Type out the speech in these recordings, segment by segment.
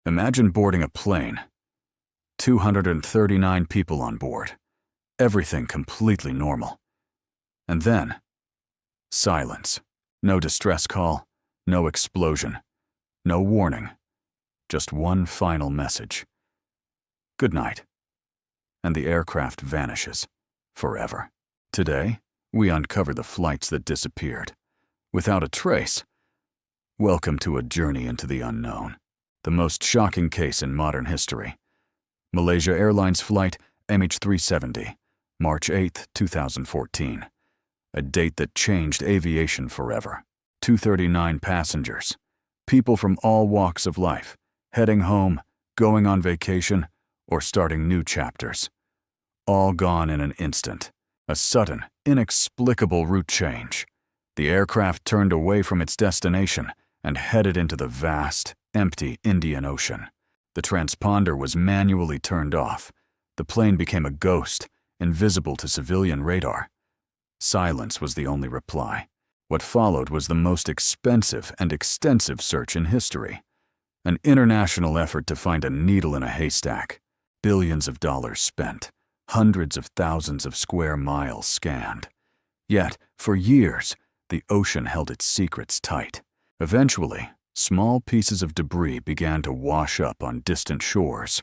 Imagine boarding a plane. 239 people on board. Everything completely normal. And then, silence. No distress call, no explosion, no warning. Just one final message. Good night. And the aircraft vanishes. Forever. Today, we uncover the flights that disappeared. Without a trace. Welcome to a journey into the unknown. The most shocking case in modern history. Malaysia Airlines Flight MH370, March 8, 2014. A date that changed aviation forever. 239 passengers. People from all walks of life, heading home, going on vacation, or starting new chapters. All gone in an instant. A sudden, inexplicable route change. The aircraft turned away from its destination and headed into the vast, empty Indian Ocean. The transponder was manually turned off. The plane became a ghost, invisible to civilian radar. Silence was the only reply. What followed was the most expensive and extensive search in history. An international effort to find a needle in a haystack. Billions of dollars spent. Hundreds of thousands of square miles scanned. Yet, for years, the ocean held its secrets tight. Eventually, small pieces of debris began to wash up on distant shores.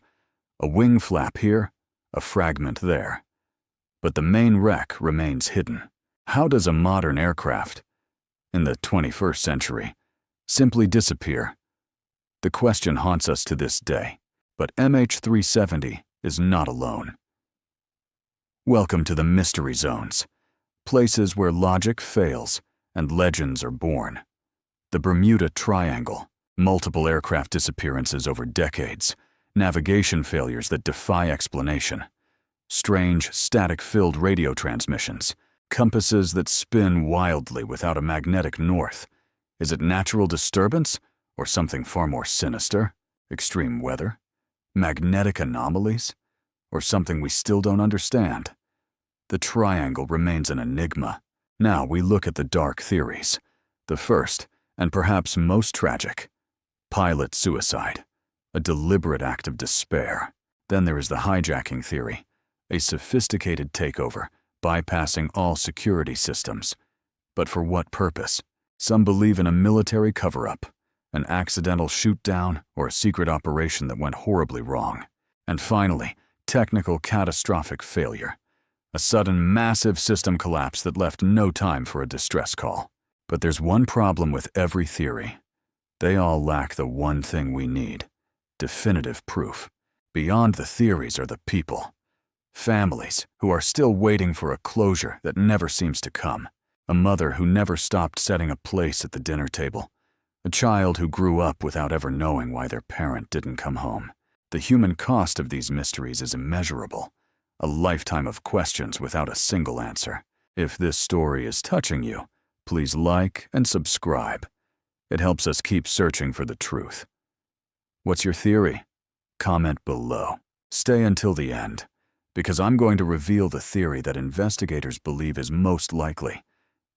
A wing flap here, a fragment there. But the main wreck remains hidden. How does a modern aircraft, in the 21st century, simply disappear? The question haunts us to this day, but MH370 is not alone. Welcome to the mystery zones, places where logic fails and legends are born. The Bermuda Triangle, multiple aircraft disappearances over decades, navigation failures that defy explanation, strange static-filled radio transmissions, compasses that spin wildly without a magnetic north. Is it natural disturbance or something far more sinister? Extreme weather? Magnetic anomalies? Or something we still don't understand? The triangle remains an enigma. Now we look at the dark theories. The first, and perhaps most tragic, pilot suicide, a deliberate act of despair. Then there is the hijacking theory, a sophisticated takeover, bypassing all security systems. But for what purpose? Some believe in a military cover-up, an accidental shoot-down, or a secret operation that went horribly wrong. And finally, technical catastrophic failure, a sudden massive system collapse that left no time for a distress call. But there's one problem with every theory. They all lack the one thing we need: definitive proof. Beyond the theories are the people. Families who are still waiting for a closure that never seems to come. A mother who never stopped setting a place at the dinner table. A child who grew up without ever knowing why their parent didn't come home. The human cost of these mysteries is immeasurable. A lifetime of questions without a single answer. If this story is touching you, please like and subscribe. It helps us keep searching for the truth. What's your theory? Comment below. Stay until the end, because I'm going to reveal the theory that investigators believe is most likely,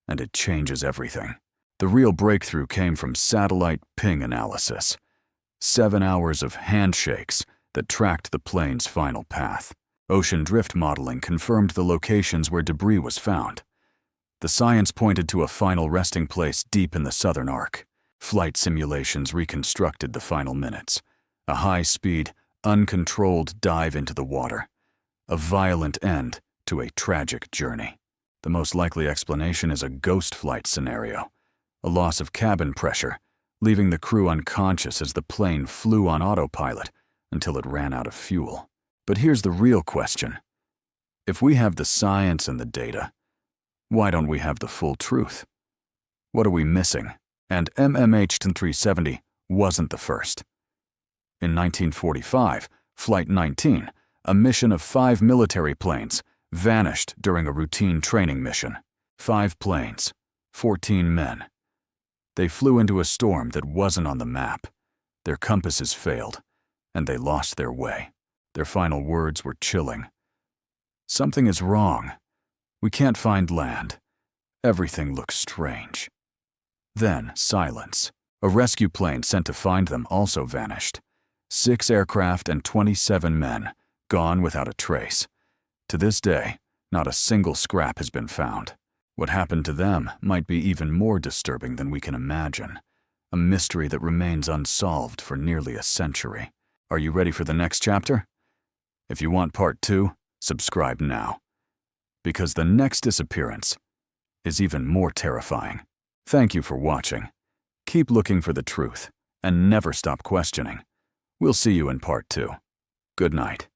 and it changes everything. The real breakthrough came from satellite ping analysis. 7 hours of handshakes that tracked the plane's final path. Ocean drift modeling confirmed the locations where debris was found. The science pointed to a final resting place deep in the southern arc. Flight simulations reconstructed the final minutes. A high-speed, uncontrolled dive into the water. A violent end to a tragic journey. The most likely explanation is a ghost flight scenario. A loss of cabin pressure, leaving the crew unconscious as the plane flew on autopilot until it ran out of fuel. But here's the real question. If we have the science and the data, why don't we have the full truth? What are we missing? And MH370 wasn't the first. In 1945, Flight 19, a mission of 5 military planes, vanished during a routine training mission. 5 planes, 14 men. They flew into a storm that wasn't on the map. Their compasses failed, and they lost their way. Their final words were chilling. Something is wrong. We can't find land. Everything looks strange. Then silence. A rescue plane sent to find them also vanished. 6 aircraft and 27 men, gone without a trace. To this day, not a single scrap has been found. What happened to them might be even more disturbing than we can imagine. A mystery that remains unsolved for nearly a century. Are you ready for the next chapter? If you want part 2, subscribe now. Because the next disappearance is even more terrifying. Thank you for watching. Keep looking for the truth and never stop questioning. We'll see you in part 2. Good night.